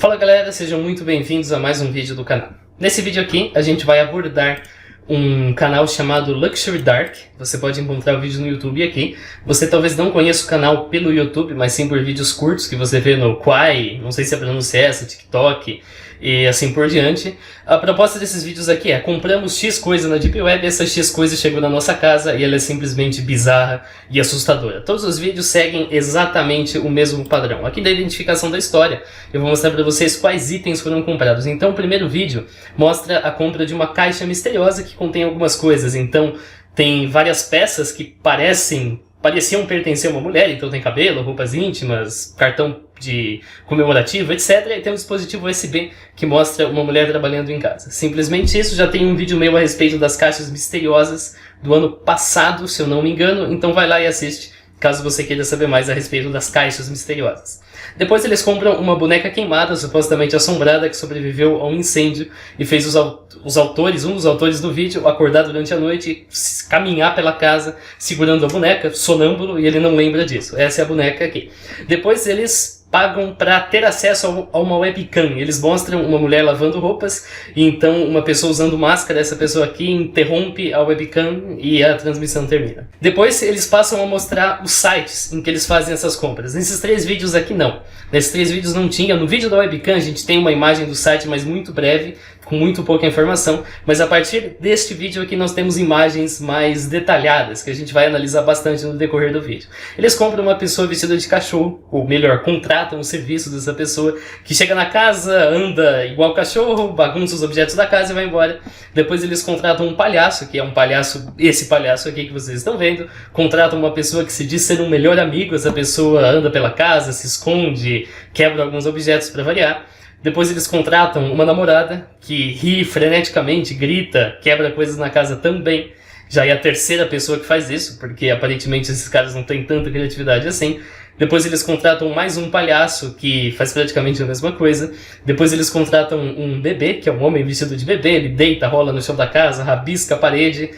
Fala galera, sejam muito bem-vindos a mais um vídeo do canal. Nesse vídeo aqui a gente vai abordar um canal chamado Luxury Dark. Você pode encontrar o vídeo no YouTube aqui. Você talvez não conheça o canal pelo YouTube, mas sim por vídeos curtos que você vê no Quai, não sei se a pronúncia é essa, TikTok e assim por diante. A proposta desses vídeos aqui é: compramos X coisa na Deep Web, essa X coisa chegou na nossa casa e ela é simplesmente bizarra e assustadora. Todos os vídeos seguem exatamente o mesmo padrão. Aqui da identificação da história, eu vou mostrar para vocês quais itens foram comprados. Então o primeiro vídeo mostra a compra de uma caixa misteriosa que contém algumas coisas. Então tem várias peças que pareciam pertencer a uma mulher, então tem cabelo, roupas íntimas, cartão de comemorativo, etc. E tem um dispositivo USB que mostra uma mulher trabalhando em casa. Simplesmente isso. Já tem um vídeo meu a respeito das caixas misteriosas do ano passado, se eu não me engano, então vai lá e assiste, caso você queira saber mais a respeito das caixas misteriosas. Depois eles compram uma boneca queimada, supostamente assombrada, que sobreviveu a um incêndio e fez um dos autores do vídeo, acordar durante a noite e caminhar pela casa segurando a boneca, sonâmbulo, e ele não lembra disso. Essa é a boneca aqui. Depois eles pagam para ter acesso a uma webcam. Eles mostram uma mulher lavando roupas, e então uma pessoa usando máscara, essa pessoa aqui interrompe a webcam e a transmissão termina. Depois eles passam a mostrar os sites em que eles fazem essas compras. Nesses 3 vídeos aqui não. Nesses 3 vídeos não tinha. No vídeo da webcam a gente tem uma imagem do site, mas muito breve, com muito pouca informação. Mas a partir deste vídeo aqui nós temos imagens mais detalhadas, que a gente vai analisar bastante no decorrer do vídeo. Eles compram uma pessoa vestida de cachorro, ou melhor, contratam o serviço dessa pessoa, que chega na casa, anda igual cachorro, bagunça os objetos da casa e vai embora. Depois eles contratam um palhaço, que é um palhaço, esse palhaço aqui que vocês estão vendo. Contratam uma pessoa que se diz ser um melhor amigo. Essa pessoa anda pela casa, se esconde, quebra alguns objetos para variar. Depois eles contratam uma namorada que ri freneticamente, grita, quebra coisas na casa também. Já é a terceira pessoa que faz isso, porque aparentemente esses caras não têm tanta criatividade assim. Depois eles contratam mais um palhaço que faz praticamente a mesma coisa. Depois eles contratam um bebê, que é um homem vestido de bebê. Ele deita, rola no chão da casa, rabisca a parede.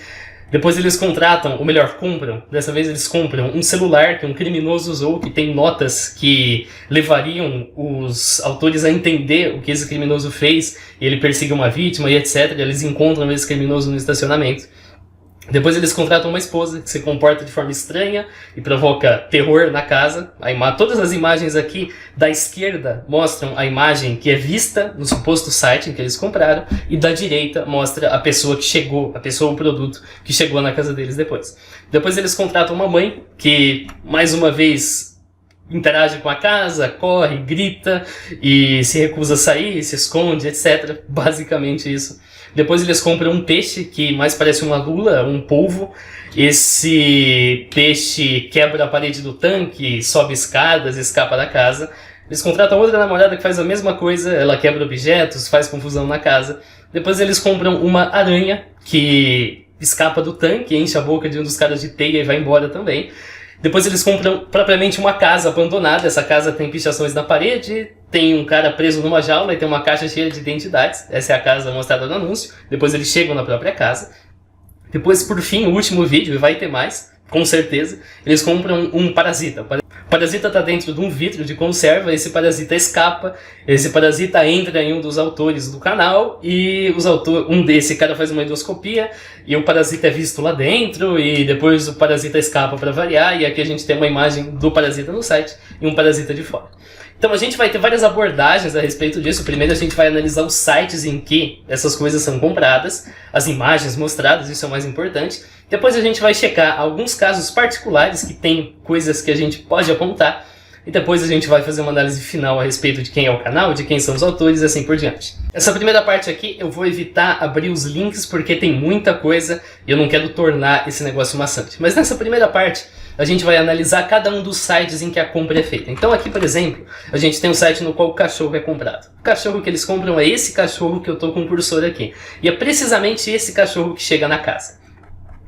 Depois eles contratam, ou melhor, compram. Dessa vez eles compram um celular que um criminoso usou, que tem notas que levariam os autores a entender o que esse criminoso fez. E ele perseguiu uma vítima e etc. Eles encontram esse criminoso no estacionamento. Depois eles contratam uma esposa que se comporta de forma estranha e provoca terror na casa. Todas as imagens aqui da esquerda mostram a imagem que é vista no suposto site em que eles compraram, e da direita mostra a pessoa que chegou, a pessoa ou produto que chegou na casa deles depois. Depois eles contratam uma mãe que, mais uma vez, interage com a casa, corre, grita e se recusa a sair, se esconde, etc. Basicamente isso. Depois eles compram um peixe que mais parece uma lula, um polvo. Esse peixe quebra a parede do tanque, sobe escadas, escapa da casa. Eles contratam outra namorada que faz a mesma coisa, ela quebra objetos, faz confusão na casa. Depois eles compram uma aranha que escapa do tanque, enche a boca de um dos caras de teia e vai embora também. Depois eles compram propriamente uma casa abandonada. Essa casa tem pichações na parede, tem um cara preso numa jaula e tem uma caixa cheia de identidades. Essa é a casa mostrada no anúncio. Depois eles chegam na própria casa. Depois, por fim, o último vídeo, e vai ter mais, com certeza, eles compram um parasita. O parasita está dentro de um vidro de conserva, esse parasita escapa, esse parasita entra em um dos autores do canal, e esse cara faz uma endoscopia, e o parasita é visto lá dentro, e depois o parasita escapa para variar, e aqui a gente tem uma imagem do parasita no site, e um parasita de fora. Então a gente vai ter várias abordagens a respeito disso. Primeiro a gente vai analisar os sites em que essas coisas são compradas, as imagens mostradas, isso é o mais importante. Depois a gente vai checar alguns casos particulares que tem coisas que a gente pode apontar. E depois a gente vai fazer uma análise final a respeito de quem é o canal, de quem são os autores e assim por diante. Essa primeira parte aqui eu vou evitar abrir os links porque tem muita coisa e eu não quero tornar esse negócio maçante. Mas nessa primeira parte a gente vai analisar cada um dos sites em que a compra é feita. Então aqui, por exemplo, a gente tem um site no qual o cachorro é comprado. O cachorro que eles compram é esse cachorro que eu estou com o cursor aqui. E é precisamente esse cachorro que chega na casa.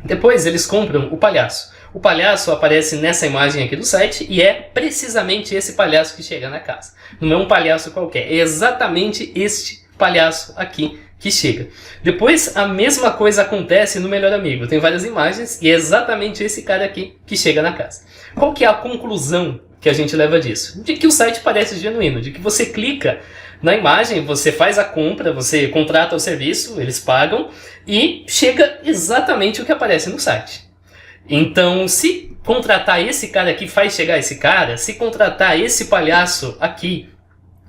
Depois eles compram o palhaço. O palhaço aparece nessa imagem aqui do site e é precisamente esse palhaço que chega na casa. Não é um palhaço qualquer, é exatamente este palhaço aqui que chega. Depois a mesma coisa acontece no Melhor Amigo. Tem várias imagens e é exatamente esse cara aqui que chega na casa. Qual que é a conclusão que a gente leva disso? De que o site parece genuíno, de que você clica Na imagem, você faz a compra, você contrata o serviço, eles pagam, e chega exatamente o que aparece no site. Então, se contratar esse cara aqui faz chegar esse cara, se contratar esse palhaço aqui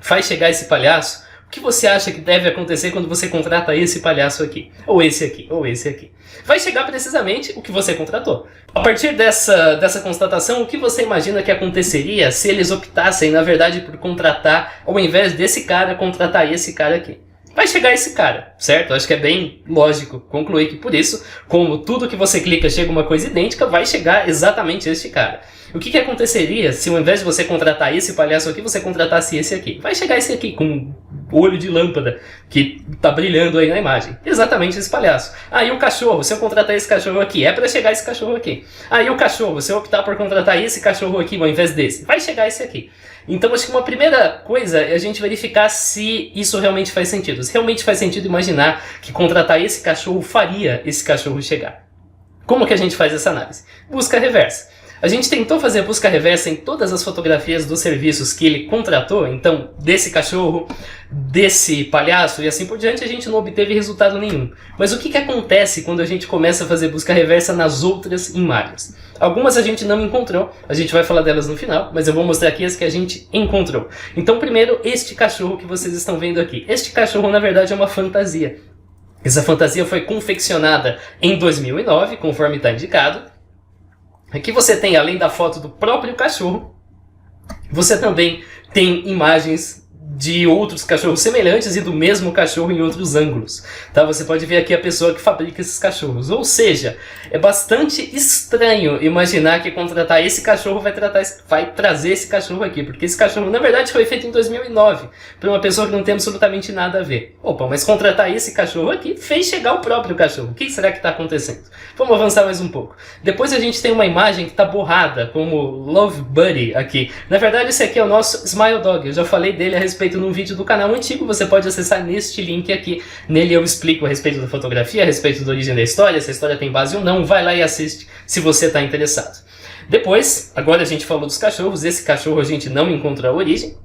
faz chegar esse palhaço, o que você acha que deve acontecer quando você contrata esse palhaço aqui? Ou esse aqui, ou esse aqui? Vai chegar precisamente o que você contratou. A partir dessa constatação, o que você imagina que aconteceria se eles optassem, na verdade, por contratar, ao invés desse cara, contratar esse cara aqui? Vai chegar esse cara, certo? Acho que é bem lógico concluir que por isso, como tudo que você clica chega uma coisa idêntica, vai chegar exatamente este cara. O que aconteceria se ao invés de você contratar esse palhaço aqui, você contratasse esse aqui? Vai chegar esse aqui com olho de lâmpada que tá brilhando aí na imagem. Exatamente esse palhaço. E o cachorro, se eu contratar esse cachorro aqui, é para chegar esse cachorro aqui. E o cachorro, se eu optar por contratar esse cachorro aqui ao invés desse, vai chegar esse aqui. Então acho que uma primeira coisa é a gente verificar se isso realmente faz sentido. Se realmente faz sentido imaginar que contratar esse cachorro faria esse cachorro chegar. Como que a gente faz essa análise? Busca reversa. A gente tentou fazer a busca reversa em todas as fotografias dos serviços que ele contratou, então desse cachorro, desse palhaço e assim por diante, a gente não obteve resultado nenhum. Mas o que acontece quando a gente começa a fazer busca reversa nas outras imagens? Algumas a gente não encontrou, a gente vai falar delas no final, mas eu vou mostrar aqui as que a gente encontrou. Então primeiro, este cachorro que vocês estão vendo aqui. Este cachorro na verdade é uma fantasia. Essa fantasia foi confeccionada em 2009, conforme está indicado. Aqui você tem, além da foto do próprio cachorro, você também tem imagens de outros cachorros semelhantes e do mesmo cachorro em outros ângulos. Tá? Você pode ver aqui a pessoa que fabrica esses cachorros. Ou seja, é bastante estranho imaginar que contratar esse cachorro vai trazer esse cachorro aqui. Porque esse cachorro, na verdade, foi feito em 2009 por uma pessoa que não tem absolutamente nada a ver. Opa, mas contratar esse cachorro aqui fez chegar o próprio cachorro. O que será que está acontecendo? Vamos avançar mais um pouco. Depois a gente tem uma imagem que está borrada, como Love Buddy aqui. Na verdade, esse aqui é o nosso Smile Dog. Eu já falei dele a respeito num vídeo do canal antigo, você pode acessar neste link aqui. Nele eu explico a respeito da fotografia, a respeito da origem da história, se a história tem base ou não. Vai lá e assiste se você está interessado. Depois, agora a gente falou dos cachorros. Esse cachorro a gente não encontrou a origem.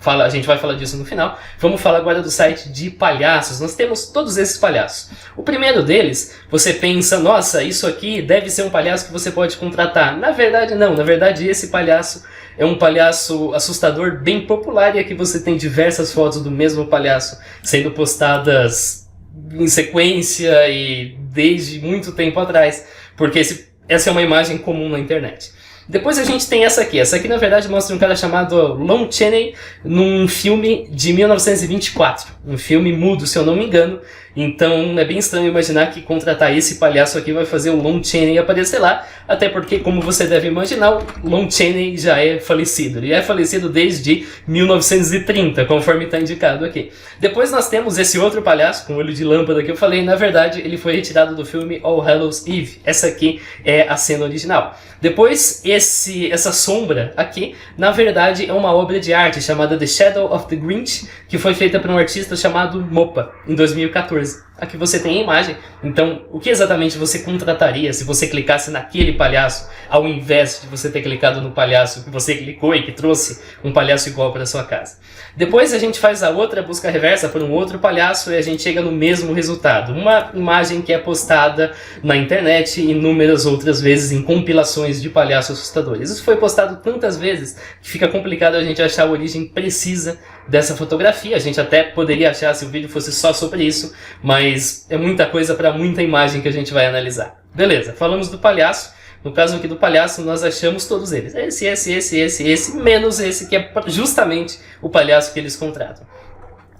A gente vai falar disso no final. Vamos falar agora do site de palhaços. Nós temos todos esses palhaços. O primeiro deles, você pensa, nossa, isso aqui deve ser um palhaço que você pode contratar. Na verdade, não. Na verdade, esse palhaço é um palhaço assustador bem popular. E aqui você tem diversas fotos do mesmo palhaço sendo postadas em sequência e desde muito tempo atrás. Porque essa é uma imagem comum na internet. Depois a gente tem essa aqui. Essa aqui, na verdade, mostra um cara chamado Lon Chaney num filme de 1924. Um filme mudo, se eu não me engano. Então é bem estranho imaginar que contratar esse palhaço aqui vai fazer o Lon Chaney aparecer lá. Até porque, como você deve imaginar, o Lon Chaney já é falecido. Ele é falecido desde 1930, conforme está indicado aqui. Depois nós temos esse outro palhaço com olho de lâmpada que eu falei. Na verdade, ele foi retirado do filme All Hallows Eve. Essa aqui é a cena original. Depois, essa sombra aqui, na verdade, é uma obra de arte chamada The Shadow of the Grinch, que foi feita por um artista chamado Mopa, em 2014. Aqui você tem a imagem. Então, o que exatamente você contrataria se você clicasse naquele palhaço, ao invés de você ter clicado no palhaço que você clicou e que trouxe um palhaço igual para sua casa? Depois a gente faz a outra busca reversa por um outro palhaço e a gente chega no mesmo resultado. Uma imagem que é postada na internet inúmeras outras vezes em compilações de palhaços assustadores. Isso foi postado tantas vezes que fica complicado a gente achar a origem precisa dessa fotografia. A gente até poderia achar se o vídeo fosse só sobre isso, mas é muita coisa para muita imagem que a gente vai analisar. Beleza, falamos do palhaço. No caso aqui do palhaço, nós achamos todos eles. Esse, menos esse que é justamente o palhaço que eles contratam.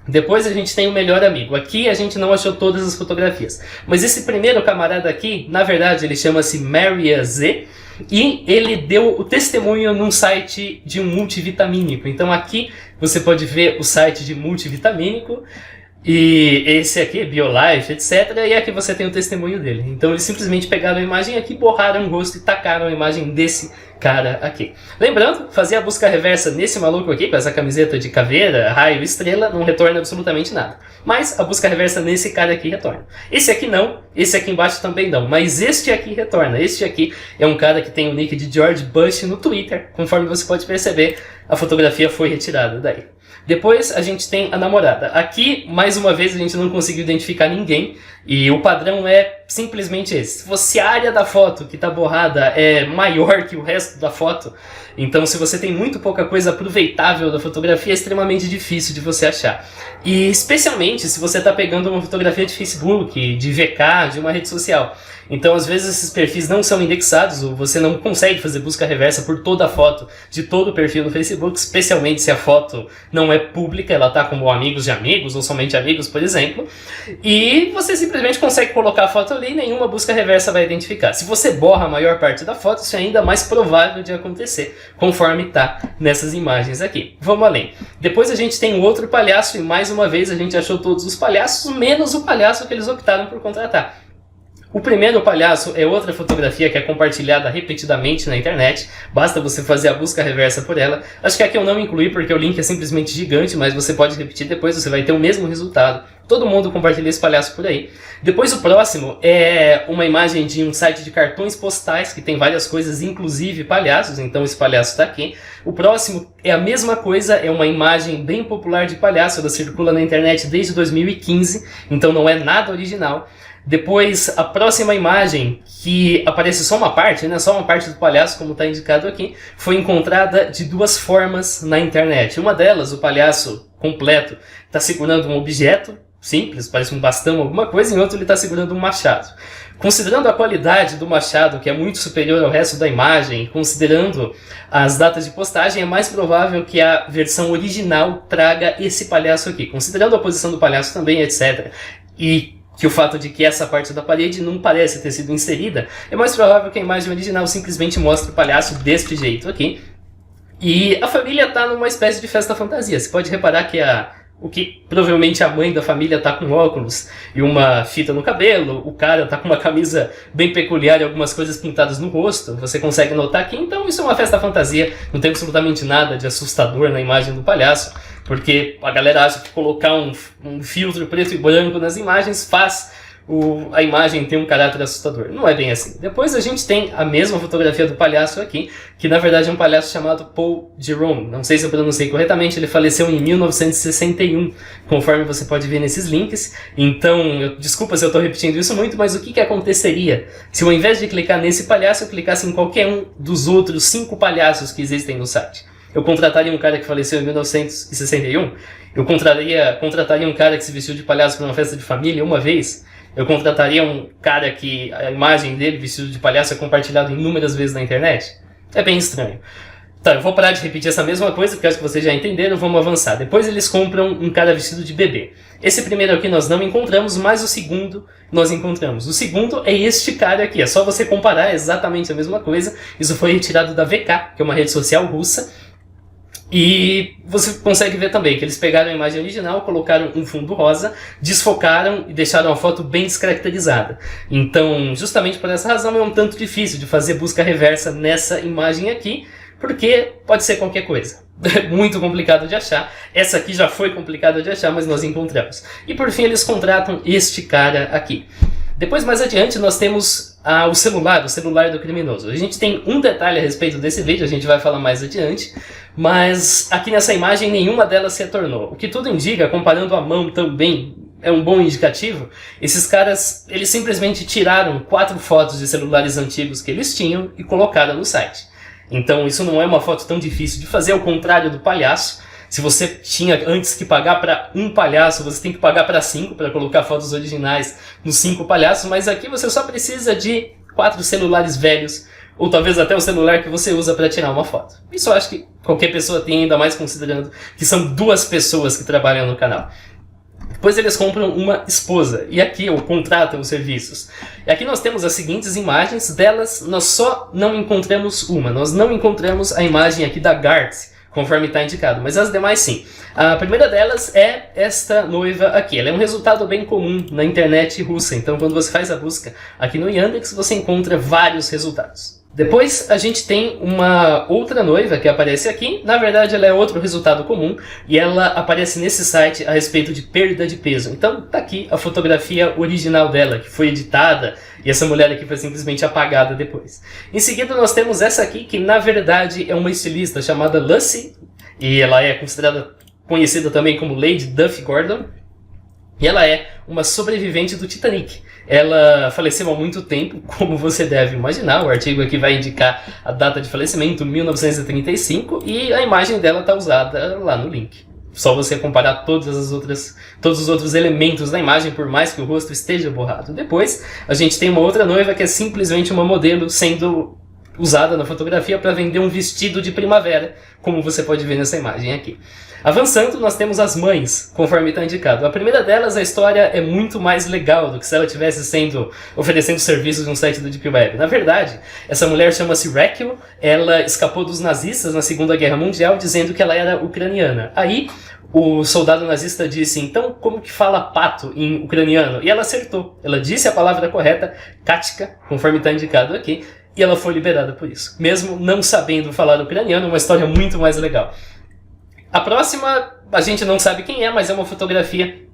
Depois a gente tem o melhor amigo. Aqui a gente não achou todas as fotografias. Mas esse primeiro camarada aqui, na verdade, ele chama-se Maria Z. E ele deu o testemunho num site de um multivitamínico. Então aqui você pode ver o site de multivitamínico. E esse aqui, BioLife, etc. E aqui você tem o testemunho dele. Então eles simplesmente pegaram a imagem aqui, borraram o rosto e tacaram a imagem desse cara aqui. Lembrando, fazer a busca reversa nesse maluco aqui, com essa camiseta de caveira, raio, estrela, não retorna absolutamente nada. Mas a busca reversa nesse cara aqui retorna. Esse aqui não, esse aqui embaixo também não. Mas este aqui retorna. Este aqui é um cara que tem o nick de George Bush no Twitter. Conforme você pode perceber, a fotografia foi retirada daí. Depois a gente tem a namorada. Aqui, mais uma vez, a gente não conseguiu identificar ninguém. E o padrão é simplesmente esse. Se a área da foto que está borrada é maior que o resto da foto, então se você tem muito pouca coisa aproveitável da fotografia, é extremamente difícil de você achar. E especialmente se você está pegando uma fotografia de Facebook, de VK, de uma rede social. Então, às vezes, esses perfis não são indexados, ou você não consegue fazer busca reversa por toda a foto de todo o perfil no Facebook, especialmente se a foto não é pública, ela está como amigos de amigos, ou somente amigos, por exemplo. E você simplesmente consegue colocar a foto ali e nenhuma busca reversa vai identificar. Se você borra a maior parte da foto, isso é ainda mais provável de acontecer, conforme está nessas imagens aqui. Vamos além. Depois a gente tem o outro palhaço, e mais uma vez a gente achou todos os palhaços, menos o palhaço que eles optaram por contratar. O primeiro palhaço é outra fotografia que é compartilhada repetidamente na internet, basta você fazer a busca reversa por ela. Acho que aqui eu não incluí porque o link é simplesmente gigante, mas você pode repetir depois, você vai ter o mesmo resultado. Todo mundo compartilha esse palhaço por aí. Depois o próximo é uma imagem de um site de cartões postais, que tem várias coisas, inclusive palhaços, então esse palhaço está aqui. O próximo é a mesma coisa, é uma imagem bem popular de palhaço, ela circula na internet desde 2015, então não é nada original. Depois, a próxima imagem, que aparece só uma parte, né, só uma parte do palhaço, como está indicado aqui, foi encontrada de duas formas na internet. Uma delas, o palhaço completo, está segurando um objeto simples, parece um bastão, alguma coisa, e em outro ele está segurando um machado. Considerando a qualidade do machado, que é muito superior ao resto da imagem, considerando as datas de postagem, é mais provável que a versão original traga esse palhaço aqui. Considerando a posição do palhaço também, etc., e que o fato de que essa parte da parede não parece ter sido inserida, é mais provável que a imagem original simplesmente mostre o palhaço deste jeito aqui. E a família está numa espécie de festa fantasia. Você pode reparar que o que provavelmente a mãe da família está com óculos e uma fita no cabelo, o cara está com uma camisa bem peculiar e algumas coisas pintadas no rosto, você consegue notar aqui. Então isso é uma festa fantasia, não tem absolutamente nada de assustador na imagem do palhaço, porque a galera acha que colocar um filtro preto e branco nas imagens faz a imagem ter um caráter assustador. Não é bem assim. Depois a gente tem a mesma fotografia do palhaço aqui, que na verdade é um palhaço chamado Paul Jerome. Não sei se eu pronunciei corretamente, ele faleceu em 1961, conforme você pode ver nesses links. Então, desculpa se eu estou repetindo isso muito, mas o que aconteceria se ao invés de clicar nesse palhaço, eu clicasse em qualquer um dos outros 5 palhaços que existem no site? Eu contrataria um cara que faleceu em 1961? Eu contrataria um cara que se vestiu de palhaço para uma festa de família uma vez? Eu contrataria um cara que a imagem dele vestido de palhaço é compartilhada inúmeras vezes na internet? É bem estranho. Tá, eu vou parar de repetir essa mesma coisa, porque acho que vocês já entenderam, vamos avançar. Depois eles compram um cara vestido de bebê. Esse primeiro aqui nós não encontramos, mas o segundo nós encontramos. O segundo é este cara aqui, é só você comparar, exatamente a mesma coisa. Isso foi retirado da VK, que é uma rede social russa. E você consegue ver também que eles pegaram a imagem original, colocaram um fundo rosa, desfocaram e deixaram a foto bem descaracterizada. Então, justamente por essa razão, é um tanto difícil de fazer busca reversa nessa imagem aqui, porque pode ser qualquer coisa. Muito complicado de achar. Essa aqui já foi complicada de achar, mas nós encontramos. E por fim, eles contratam este cara aqui. Depois, mais adiante, nós temos o celular do criminoso. A gente tem um detalhe a respeito desse vídeo, a gente vai falar mais adiante, mas aqui nessa imagem nenhuma delas se retornou. O que tudo indica, comparando a mão também, é um bom indicativo. Esses caras, eles simplesmente tiraram 4 fotos de celulares antigos que eles tinham e colocaram no site. Então isso não é uma foto tão difícil de fazer, ao contrário do palhaço. Se você tinha antes que pagar para um palhaço, você tem que pagar para 5 para colocar fotos originais nos 5 palhaços, mas aqui você só precisa de 4 celulares velhos, ou talvez até o celular que você usa para tirar uma foto. Isso eu acho que qualquer pessoa tem, ainda mais considerando que são 2 pessoas que trabalham no canal. Depois eles compram uma esposa, e aqui ou contratam os serviços. E aqui nós temos as seguintes imagens, delas nós só não encontramos uma, nós não encontramos a imagem aqui da Gartz, conforme está indicado, mas as demais sim. A primeira delas é esta noiva aqui. Ela é um resultado bem comum na internet russa, então quando você faz a busca aqui no Yandex, você encontra vários resultados. Depois a gente tem uma outra noiva que aparece aqui. Na verdade ela é outro resultado comum e ela aparece nesse site a respeito de perda de peso. Então tá aqui a fotografia original dela, que foi editada, e essa mulher aqui foi simplesmente apagada depois. Em seguida nós temos essa aqui, que na verdade é uma estilista chamada Lucy, e ela é considerada conhecida também como Lady Duff Gordon, e ela é uma sobrevivente do Titanic. Ela faleceu há muito tempo, como você deve imaginar. O artigo aqui vai indicar a data de falecimento, 1935, e a imagem dela está usada lá no link. Só você comparar todos os outros elementos da imagem, por mais que o rosto esteja borrado. Depois, a gente tem uma outra noiva que é simplesmente uma modelo sendo usada na fotografia para vender um vestido de primavera, como você pode ver nessa imagem aqui. Avançando, nós temos as mães, conforme está indicado. A primeira delas, a história é muito mais legal do que se ela estivesse oferecendo serviços de um site do Deep Web. Na verdade, essa mulher chama-se Raquel, ela escapou dos nazistas na Segunda Guerra Mundial, dizendo que ela era ucraniana. Aí, o soldado nazista disse, então, como que fala pato em ucraniano? E ela acertou. Ela disse a palavra correta, Katka, conforme está indicado aqui, e ela foi liberada por isso. Mesmo não sabendo falar ucraniano, uma história muito mais legal. A próxima, a gente não sabe quem é, mas é uma fotografia.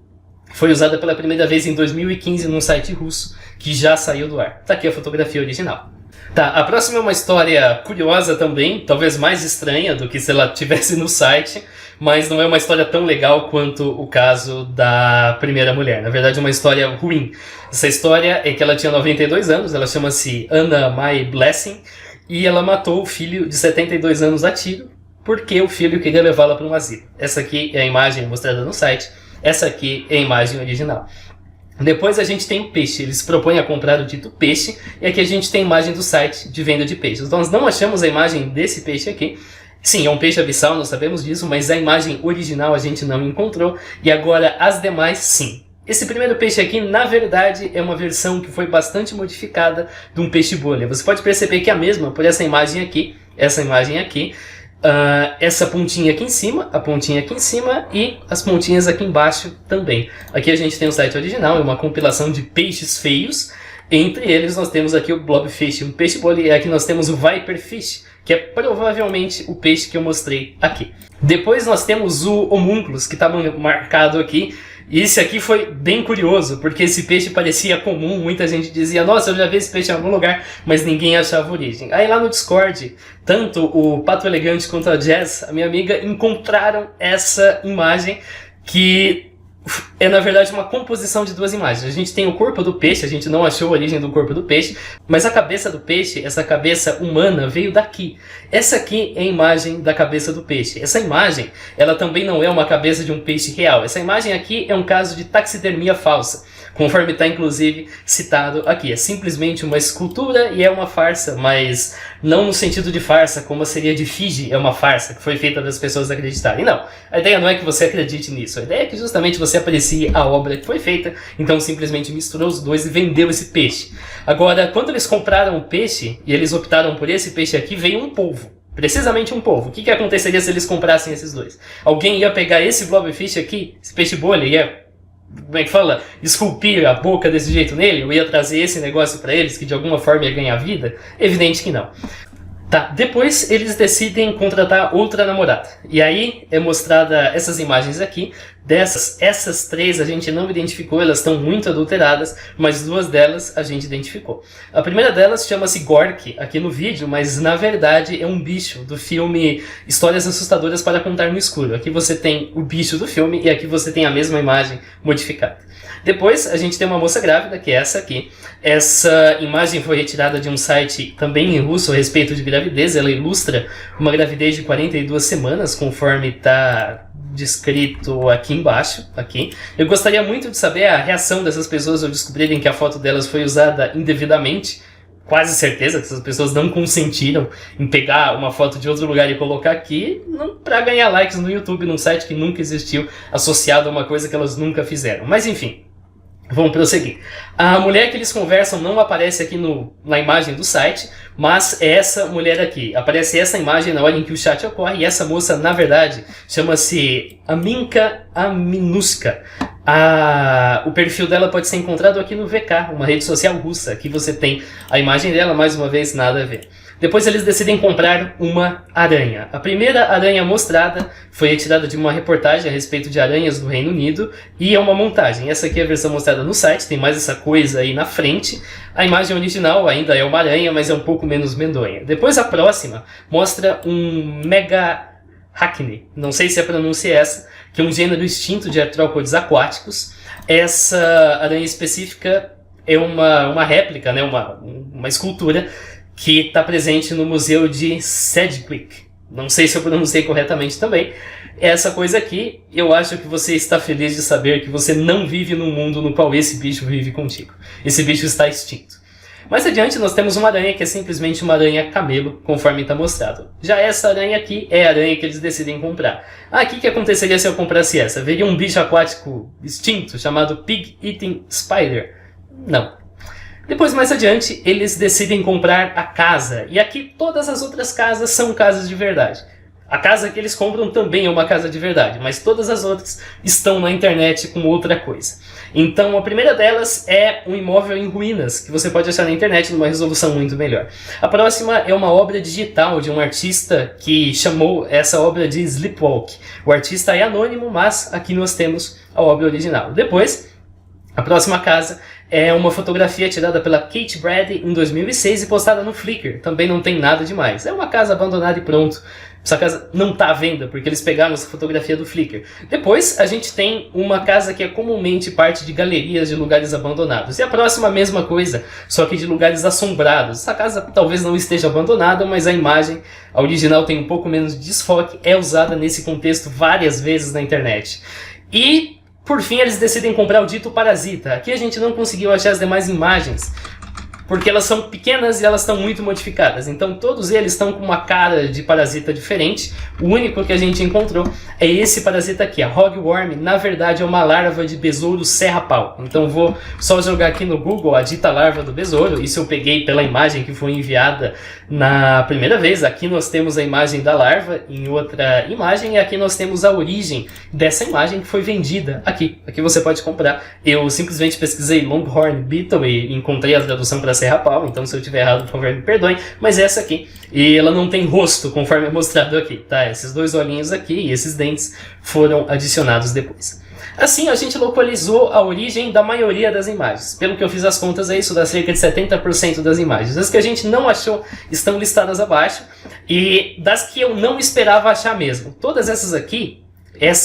Foi usada pela primeira vez em 2015 num site russo, que já saiu do ar. Tá aqui a fotografia original. Tá, a próxima é uma história curiosa também, talvez mais estranha do que se ela tivesse no site, mas não é uma história tão legal quanto o caso da primeira mulher. Na verdade, é uma história ruim. Essa história é que ela tinha 92 anos, ela chama-se Anna May Blessing, e ela matou o filho de 72 anos a tiro, porque o filho queria levá-la para um asilo. Essa aqui é a imagem mostrada no site, essa aqui é a imagem original. Depois a gente tem o peixe, eles propõem a comprar o dito peixe, e aqui a gente tem a imagem do site de venda de peixes. Então nós não achamos a imagem desse peixe aqui. Sim, é um peixe abissal, nós sabemos disso, mas a imagem original a gente não encontrou, e agora as demais sim. Esse primeiro peixe aqui, na verdade, é uma versão que foi bastante modificada de um peixe-bolha. Você pode perceber que é a mesma por essa imagem aqui, essa pontinha aqui em cima, a pontinha aqui em cima e as pontinhas aqui embaixo também. Aqui a gente tem o site original, é uma compilação de peixes feios. Entre eles nós temos aqui o Blobfish, um peixe-bolha, e aqui nós temos o Viperfish, que é provavelmente o peixe que eu mostrei aqui. Depois nós temos o Homunculus, que está marcado aqui. E esse aqui foi bem curioso, porque esse peixe parecia comum, muita gente dizia, nossa, eu já vi esse peixe em algum lugar, mas ninguém achava origem. Aí lá no Discord, tanto o Pato Elegante quanto a Jazz, a minha amiga, encontraram essa imagem que é na verdade uma composição de duas imagens. A gente tem o corpo do peixe, a gente não achou a origem do corpo do peixe, mas a cabeça do peixe, essa cabeça humana, veio daqui. Essa aqui é a imagem da cabeça do peixe. Essa imagem, ela também não é uma cabeça de um peixe real. Essa imagem aqui é um caso de taxidermia falsa, conforme está inclusive citado aqui. É simplesmente uma escultura e é uma farsa, mas não no sentido de farsa, como seria de Fiji, é uma farsa, que foi feita para as pessoas acreditarem. Não, a ideia não é que você acredite nisso, a ideia é que justamente você aprecie a obra que foi feita, então simplesmente misturou os dois e vendeu esse peixe. Agora, quando eles compraram o peixe, e eles optaram por esse peixe aqui, veio um polvo. Precisamente um polvo. O que aconteceria se eles comprassem esses dois? Alguém ia pegar esse blobfish aqui, esse peixe-bolha, ia, como é que fala, esculpir a boca desse jeito nele? Eu ia trazer esse negócio pra eles, que de alguma forma ia ganhar vida? Evidente que não. Tá, depois eles decidem contratar outra namorada. E aí é mostrada essas imagens aqui. Essas três a gente não identificou, elas estão muito adulteradas, mas duas delas a gente identificou. A primeira delas chama-se Gork aqui no vídeo, mas na verdade é um bicho do filme Histórias Assustadoras para Contar no Escuro. Aqui você tem o bicho do filme e aqui você tem a mesma imagem modificada. Depois a gente tem uma moça grávida, que é essa aqui. Essa imagem foi retirada de um site também em russo a respeito de gravidez. Ela ilustra uma gravidez de 42 semanas, conforme está descrito aqui embaixo. Aqui. Eu gostaria muito de saber a reação dessas pessoas ao descobrirem que a foto delas foi usada indevidamente. Quase certeza que essas pessoas não consentiram em pegar uma foto de outro lugar e colocar aqui para ganhar likes no YouTube, num site que nunca existiu, associado a uma coisa que elas nunca fizeram. Mas enfim. Vamos prosseguir. A mulher que eles conversam não aparece aqui na imagem do site, mas é essa mulher aqui. Aparece essa imagem na hora em que o chat ocorre, e essa moça, na verdade, chama-se Aminka Aminuska. O perfil dela pode ser encontrado aqui no VK, uma rede social russa. Aqui você tem a imagem dela, mais uma vez, nada a ver. Depois eles decidem comprar uma aranha. A primeira aranha mostrada foi retirada de uma reportagem a respeito de aranhas do Reino Unido e é uma montagem. Essa aqui é a versão mostrada no site, tem mais essa coisa aí na frente. A imagem original ainda é uma aranha, mas é um pouco menos medonha. Depois a próxima mostra um Mega Hackney, não sei se a pronúncia é essa, que é um gênero extinto de artrópodes aquáticos. Essa aranha específica é uma réplica, né, uma escultura que está presente no museu de Sedgwick. Não sei se eu pronunciei corretamente também. Essa coisa aqui, eu acho que você está feliz de saber que você não vive num mundo no qual esse bicho vive contigo. Esse bicho está extinto. Mais adiante nós temos uma aranha que é simplesmente uma aranha camelo, conforme está mostrado. Já essa aranha aqui é a aranha que eles decidem comprar. O que aconteceria se eu comprasse essa? Veria um bicho aquático extinto chamado Pig Eating Spider? Não. Depois, mais adiante, eles decidem comprar a casa. E aqui todas as outras casas são casas de verdade. A casa que eles compram também é uma casa de verdade, mas todas as outras estão na internet com outra coisa. Então, a primeira delas é um imóvel em ruínas, que você pode achar na internet numa resolução muito melhor. A próxima é uma obra digital de um artista que chamou essa obra de Sleepwalk. O artista é anônimo, mas aqui nós temos a obra original. Depois, a próxima casa é uma fotografia tirada pela Kate Brady em 2006 e postada no Flickr. Também não tem nada demais. É uma casa abandonada e pronto. Essa casa não está à venda, porque eles pegaram essa fotografia do Flickr. Depois, a gente tem uma casa que é comumente parte de galerias de lugares abandonados. E a próxima, a mesma coisa, só que de lugares assombrados. Essa casa talvez não esteja abandonada, mas a imagem, a original, tem um pouco menos de desfoque, é usada nesse contexto várias vezes na internet. E, por fim, eles decidem comprar o dito Parasita. Aqui a gente não conseguiu achar as demais imagens, porque elas são pequenas e elas estão muito modificadas. Então todos eles estão com uma cara de parasita diferente. O único que a gente encontrou é esse parasita aqui, a Hogworm. Na verdade é uma larva de besouro serra-pau. Então vou só jogar aqui no Google a dita larva do besouro. Isso eu peguei pela imagem que foi enviada na primeira vez. Aqui nós temos a imagem da larva em outra imagem. E aqui nós temos a origem dessa imagem que foi vendida aqui. Aqui você pode comprar. Eu simplesmente pesquisei Longhorn Beetle e encontrei a tradução para serra-pau, então se eu estiver errado, por favor, me perdoem, mas essa aqui, e ela não tem rosto, conforme é mostrado aqui, tá? Esses dois olhinhos aqui e esses dentes foram adicionados depois. Assim, a gente localizou a origem da maioria das imagens. Pelo que eu fiz as contas, isso dá cerca de 70% das imagens. As que a gente não achou estão listadas abaixo, e das que eu não esperava achar mesmo. Todas essas aqui,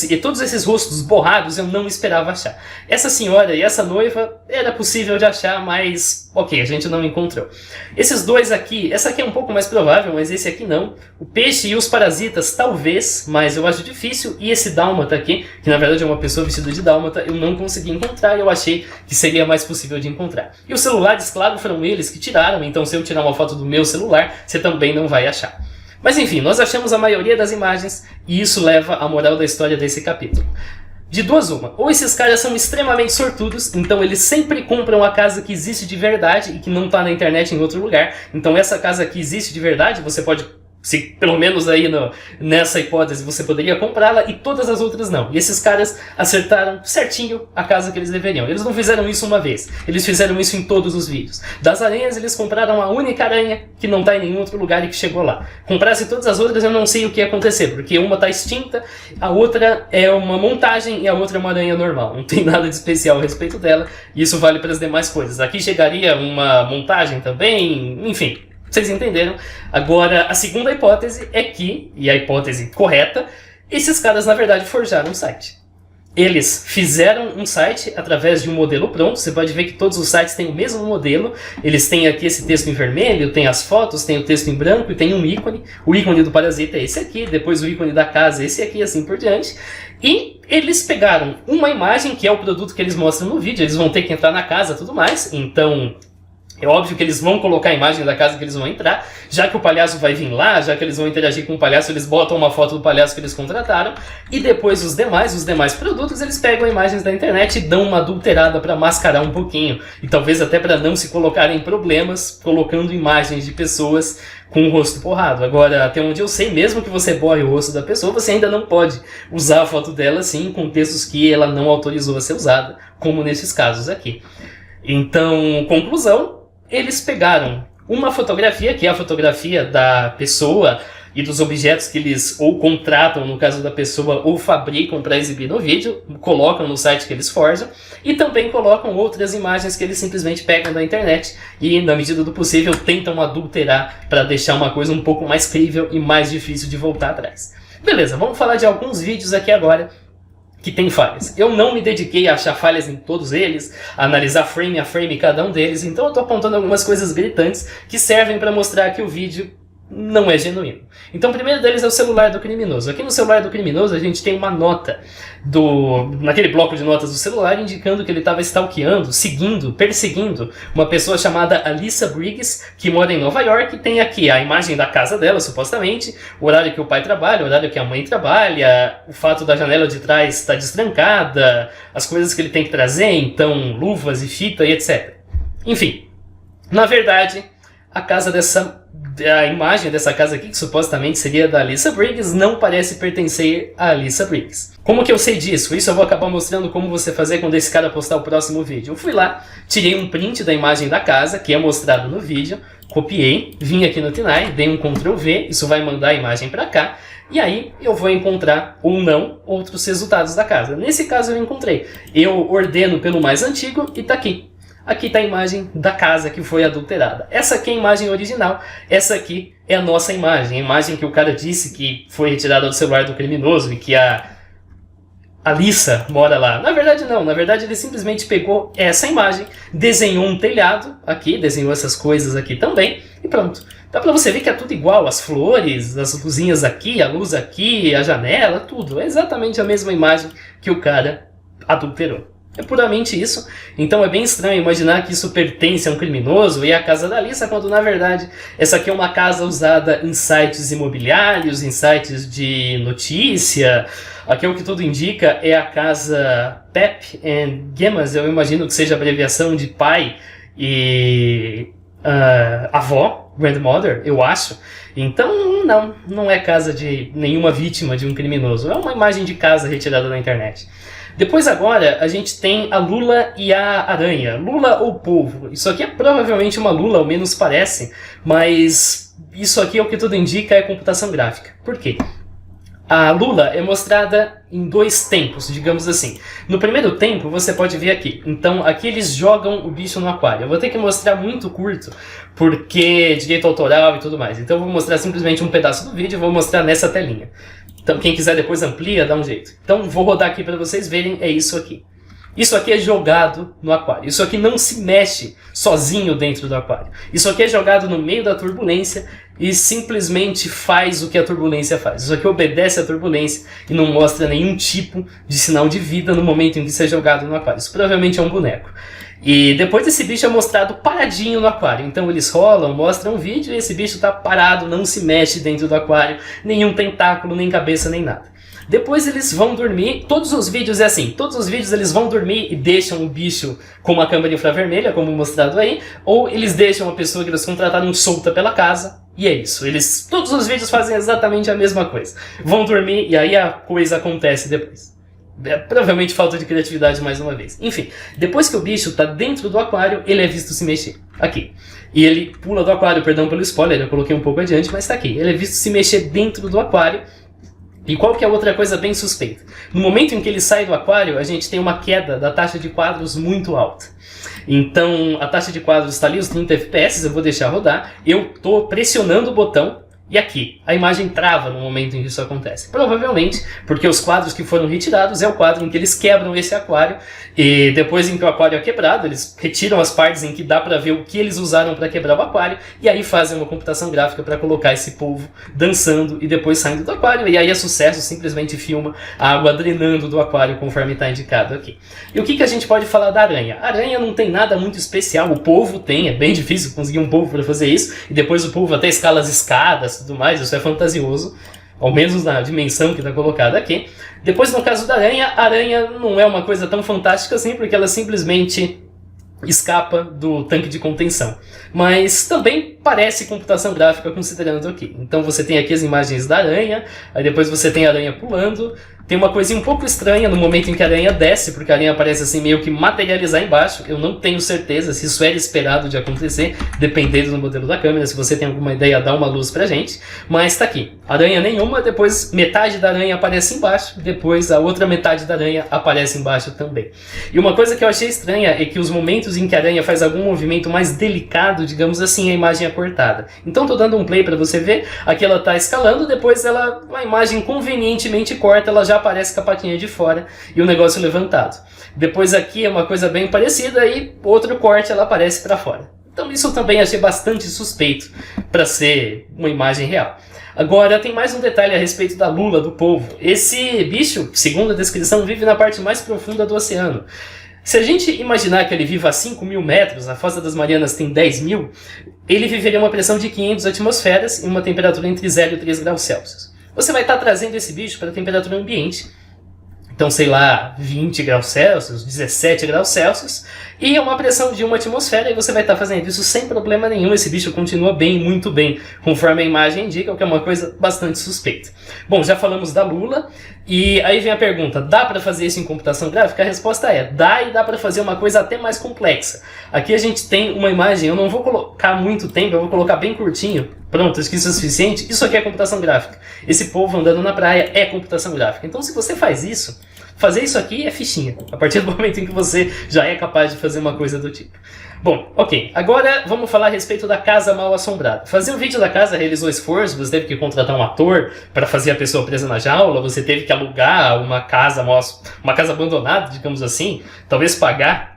e todos esses rostos borrados eu não esperava achar. Essa senhora e essa noiva era possível de achar, mas ok, a gente não encontrou. Esses dois aqui, essa aqui é um pouco mais provável, mas esse aqui não. O peixe e os parasitas talvez, mas eu acho difícil. E esse dálmata aqui, que na verdade é uma pessoa vestida de dálmata, eu não consegui encontrar e eu achei que seria mais possível de encontrar. E os celulares, claro, foram eles que tiraram, então se eu tirar uma foto do meu celular, você também não vai achar. Mas enfim, nós achamos a maioria das imagens e isso leva à moral da história desse capítulo. De duas uma, ou esses caras são extremamente sortudos, então eles sempre compram a casa que existe de verdade e que não está na internet em outro lugar. Então essa casa aqui existe de verdade, você pode, se pelo menos aí nessa hipótese você poderia comprá-la, e todas as outras não. E esses caras acertaram certinho a casa que eles deveriam. Eles não fizeram isso uma vez, eles fizeram isso em todos os vídeos. Das aranhas eles compraram a única aranha que não está em nenhum outro lugar e que chegou lá. Comprasse todas as outras eu não sei o que ia acontecer, porque uma está extinta, a outra é uma montagem e a outra é uma aranha normal. Não tem nada de especial a respeito dela, e isso vale para as demais coisas. Aqui chegaria uma montagem também, enfim. Vocês entenderam? Agora, a segunda hipótese é que, e a hipótese correta, esses caras na verdade forjaram um site. Eles fizeram um site através de um modelo pronto. Você pode ver que todos os sites têm o mesmo modelo. Eles têm aqui esse texto em vermelho, tem as fotos, tem o texto em branco e tem um ícone. O ícone do parasita é esse aqui, depois o ícone da casa é esse aqui, assim por diante. E eles pegaram uma imagem, que é o produto que eles mostram no vídeo. Eles vão ter que entrar na casa e tudo mais, então é óbvio que eles vão colocar a imagem da casa que eles vão entrar, já que o palhaço vai vir lá, já que eles vão interagir com o palhaço, eles botam uma foto do palhaço que eles contrataram, e depois os demais produtos, eles pegam imagens da internet e dão uma adulterada para mascarar um pouquinho, e talvez até para não se colocarem problemas colocando imagens de pessoas com o rosto borrado. Agora, até onde eu sei, mesmo que você borre o rosto da pessoa, você ainda não pode usar a foto dela assim, em contextos que ela não autorizou a ser usada, como nesses casos aqui. Então, conclusão, eles pegaram uma fotografia, que é a fotografia da pessoa e dos objetos que eles ou contratam, no caso da pessoa, ou fabricam para exibir no vídeo, colocam no site que eles forjam, e também colocam outras imagens que eles simplesmente pegam da internet e, na medida do possível, tentam adulterar para deixar uma coisa um pouco mais crível e mais difícil de voltar atrás. Beleza, vamos falar de alguns vídeos aqui agora que tem falhas. Eu não me dediquei a achar falhas em todos eles, a analisar frame a frame cada um deles, então eu estou apontando algumas coisas gritantes que servem para mostrar que o vídeo não é genuíno. Então o primeiro deles é o celular do criminoso. Aqui no celular do criminoso a gente tem uma nota naquele bloco de notas do celular indicando que ele estava stalkeando, seguindo, perseguindo uma pessoa chamada Alyssa Briggs, que mora em Nova York. Tem aqui a imagem da casa dela, supostamente, o horário que o pai trabalha, o horário que a mãe trabalha, o fato da janela de trás estar destrancada, as coisas que ele tem que trazer, então luvas e fita e etc. Enfim, na verdade, a imagem dessa casa aqui, que supostamente seria da Alyssa Briggs, não parece pertencer a Alyssa Briggs. Como que eu sei disso? Isso eu vou acabar mostrando como você fazer quando esse cara postar o próximo vídeo. Eu fui lá, tirei um print da imagem da casa, que é mostrado no vídeo, copiei, vim aqui no Tinai, dei um Ctrl V, isso vai mandar a imagem para cá, e aí eu vou encontrar, ou não, outros resultados da casa. Nesse caso eu encontrei. Eu ordeno pelo mais antigo e tá aqui. Aqui está a imagem da casa que foi adulterada. Essa aqui é a imagem original, essa aqui é a nossa imagem. A imagem que o cara disse que foi retirada do celular do criminoso e que a Alyssa mora lá. Na verdade não, na verdade ele simplesmente pegou essa imagem, desenhou um telhado aqui, desenhou essas coisas aqui também e pronto. Dá pra você ver que é tudo igual, as flores, as luzinhas aqui, a luz aqui, a janela, tudo. É exatamente a mesma imagem que o cara adulterou. É puramente isso, então é bem estranho imaginar que isso pertence a um criminoso e a casa da Alyssa, quando na verdade essa aqui é uma casa usada em sites imobiliários, em sites de notícia. Aqui o que tudo indica é a casa Pep and Gemas, eu imagino que seja abreviação de pai e avó, grandmother, eu acho. Então não é casa de nenhuma vítima de um criminoso, é uma imagem de casa retirada da internet. Depois agora a gente tem a Lula e a aranha. Lula ou polvo. Isso aqui é provavelmente uma Lula, ao menos parece, mas isso aqui é o que tudo indica, é computação gráfica. Por quê? A Lula é mostrada em dois tempos, digamos assim. No primeiro tempo você pode ver aqui. Então aqui eles jogam o bicho no aquário. Eu vou ter que mostrar muito curto, porque direito autoral e tudo mais. Então eu vou mostrar simplesmente um pedaço do vídeo e vou mostrar nessa telinha. Então quem quiser depois amplia, dá um jeito. Então vou rodar aqui para vocês verem, é isso aqui. Isso aqui é jogado no aquário. Isso aqui não se mexe sozinho dentro do aquário. Isso aqui é jogado no meio da turbulência e simplesmente faz o que a turbulência faz. Isso aqui obedece à turbulência e não mostra nenhum tipo de sinal de vida no momento em que isso é jogado no aquário. Isso provavelmente é um boneco. E depois esse bicho é mostrado paradinho no aquário. Então eles rolam, mostram um vídeo e esse bicho está parado, não se mexe dentro do aquário. Nenhum tentáculo, nem cabeça, nem nada. Depois eles vão dormir, todos os vídeos é assim, todos os vídeos eles vão dormir e deixam o bicho com uma câmera infravermelha, como mostrado aí, ou eles deixam a pessoa que eles contrataram solta pela casa, e é isso. Todos os vídeos fazem exatamente a mesma coisa. Vão dormir e aí a coisa acontece depois. É provavelmente falta de criatividade mais uma vez. Enfim, depois que o bicho está dentro do aquário, ele é visto se mexer. Aqui. E ele pula do aquário, perdão pelo spoiler, eu coloquei um pouco adiante, mas está aqui. Ele é visto se mexer dentro do aquário. E qual que é outra coisa bem suspeita? No momento em que ele sai do aquário, a gente tem uma queda da taxa de quadros muito alta. Então, a taxa de quadros está ali, os 30 FPS, eu vou deixar rodar. Eu estou pressionando o botão e aqui, a imagem trava no momento em que isso acontece. Provavelmente, porque os quadros que foram retirados é o quadro em que eles quebram esse aquário. E depois em que o aquário é quebrado, eles retiram as partes em que dá para ver o que eles usaram para quebrar o aquário. E aí fazem uma computação gráfica para colocar esse polvo dançando e depois saindo do aquário. E aí é sucesso, simplesmente filma a água drenando do aquário conforme está indicado aqui. E o que a gente pode falar da aranha? A aranha não tem nada muito especial, o polvo tem, é bem difícil conseguir um polvo para fazer isso. E depois o polvo até escala as escadas, tudo mais, isso é fantasioso, ao menos na dimensão que está colocada aqui. Depois, no caso da aranha, a aranha não é uma coisa tão fantástica assim, porque ela simplesmente escapa do tanque de contenção. Mas também parece computação gráfica considerando aqui. Então você tem aqui as imagens da aranha, aí depois você tem a aranha pulando. Tem uma coisinha um pouco estranha no momento em que a aranha desce, porque a aranha aparece assim meio que materializar embaixo. Eu não tenho certeza se isso era esperado de acontecer, dependendo do modelo da câmera. Se você tem alguma ideia, dá uma luz pra gente. Mas tá aqui, aranha nenhuma, depois metade da aranha aparece embaixo, depois a outra metade da aranha aparece embaixo também. E uma coisa que eu achei estranha é que os momentos em que a aranha faz algum movimento mais delicado, digamos assim, a imagem é cortada. Então tô dando um play pra você ver, aqui ela tá escalando, depois a imagem convenientemente corta, ela já já aparece com a patinha de fora e o negócio levantado. Depois aqui é uma coisa bem parecida e outro corte ela aparece para fora. Então isso eu também achei bastante suspeito para ser uma imagem real. Agora tem mais um detalhe a respeito da lula do polvo. Esse bicho, segundo a descrição, vive na parte mais profunda do oceano. Se a gente imaginar que ele vive a 5.000 metros, a Fossa das Marianas tem 10.000, ele viveria uma pressão de 500 atmosferas e uma temperatura entre 0 e 3 graus Celsius. Você vai estar trazendo esse bicho para a temperatura ambiente, então sei lá, 20 graus Celsius, 17 graus Celsius, e uma pressão de 1 atmosfera, e você vai estar fazendo isso sem problema nenhum. Esse bicho continua bem, muito bem, conforme a imagem indica, o que é uma coisa bastante suspeita. Bom, já falamos da lula, e aí vem a pergunta, dá para fazer isso em computação gráfica? A resposta é, dá, e dá para fazer uma coisa até mais complexa. Aqui a gente tem uma imagem, eu não vou colocar muito tempo, eu vou colocar bem curtinho. Pronto, acho que isso é suficiente. Isso aqui é computação gráfica. Esse povo andando na praia é computação gráfica. Então se você faz isso, fazer isso aqui é fichinha. A partir do momento em que você já é capaz de fazer uma coisa do tipo. Bom, ok. Agora vamos falar a respeito da casa mal assombrada. Fazer o vídeo da casa realizou esforço, você teve que contratar um ator para fazer a pessoa presa na jaula, você teve que alugar uma casa abandonada, digamos assim, talvez pagar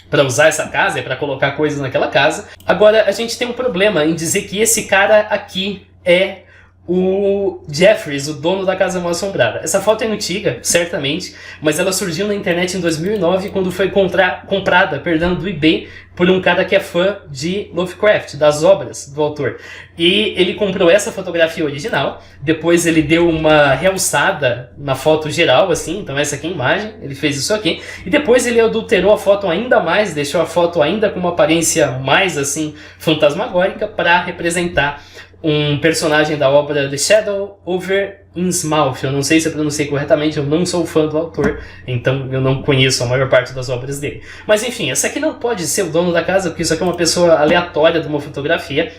para usar essa casa e para colocar coisas naquela casa. Agora, a gente tem um problema em dizer que esse cara aqui é o Jeffries, o dono da casa mal assombrada. Essa foto é antiga, certamente, mas ela surgiu na internet em 2009 quando foi comprada, do eBay, por um cara que é fã de Lovecraft, das obras do autor. E ele comprou essa fotografia original, depois ele deu uma realçada na foto geral, assim, então essa aqui é a imagem, ele fez isso aqui, e depois ele adulterou a foto ainda mais, deixou a foto ainda com uma aparência mais, assim, fantasmagórica, para representar um personagem da obra The Shadow over Innsmouth. Eu não sei se eu pronunciei corretamente, eu não sou fã do autor, então eu não conheço a maior parte das obras dele. Mas enfim, essa aqui não pode ser o dono da casa, porque isso aqui é uma pessoa aleatória de uma fotografia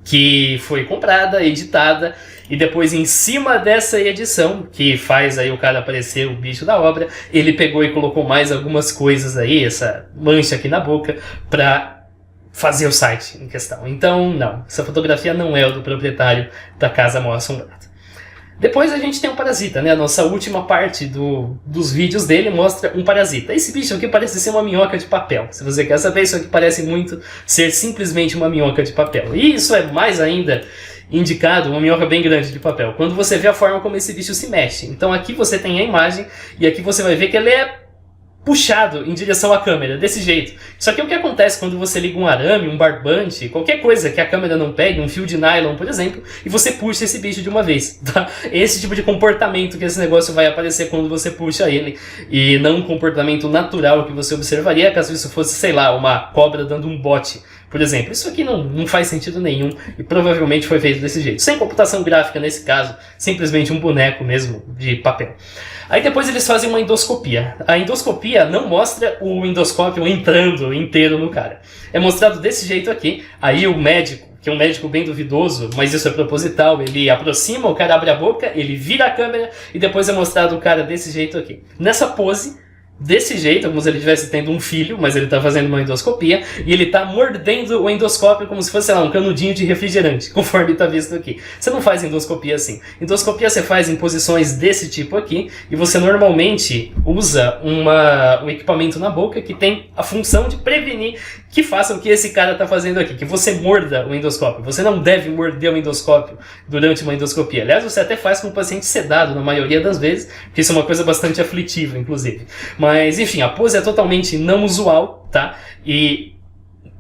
que foi comprada, editada, e depois em cima dessa edição, que faz aí o cara aparecer o bicho da obra, ele pegou e colocou mais algumas coisas aí, essa mancha aqui na boca, pra fazer o site em questão. Então, não. Essa fotografia não é o do proprietário da casa mal assombrada. Depois a gente tem um parasita, né? A nossa última parte dos vídeos dele mostra um parasita. Esse bicho aqui parece ser uma minhoca de papel. Se você quer saber, isso aqui parece muito ser simplesmente uma minhoca de papel. E isso é mais ainda indicado, uma minhoca bem grande de papel, quando você vê a forma como esse bicho se mexe. Então aqui você tem a imagem, e aqui você vai ver que ele é puxado em direção à câmera, desse jeito. Isso aqui é o que acontece quando você liga um arame, um barbante, qualquer coisa que a câmera não pegue, um fio de nylon, por exemplo, e você puxa esse bicho de uma vez, tá? Esse tipo de comportamento que esse negócio vai aparecer quando você puxa ele, e não um comportamento natural que você observaria caso isso fosse, sei lá, uma cobra dando um bote, por exemplo. Isso aqui não faz sentido nenhum, e provavelmente foi feito desse jeito. Sem computação gráfica nesse caso, simplesmente um boneco mesmo de papel. Aí depois eles fazem uma endoscopia. A endoscopia não mostra o endoscópio entrando inteiro no cara. É mostrado desse jeito aqui. Aí o médico, que é um médico bem duvidoso, mas isso é proposital, ele aproxima, o cara abre a boca, ele vira a câmera e depois é mostrado o cara desse jeito aqui. Nessa pose, desse jeito, como se ele estivesse tendo um filho, mas ele está fazendo uma endoscopia, e ele está mordendo o endoscópio como se fosse, sei lá, um canudinho de refrigerante, conforme está visto aqui. Você não faz endoscopia assim. Endoscopia você faz em posições desse tipo aqui, e você normalmente usa um equipamento na boca que tem a função de prevenir que faça o que esse cara está fazendo aqui, que você morda o endoscópio. Você não deve morder o endoscópio durante uma endoscopia. Aliás, você até faz com o paciente sedado, na maioria das vezes, porque isso é uma coisa bastante aflitiva, inclusive. Mas, enfim, a pose é totalmente não usual, tá? E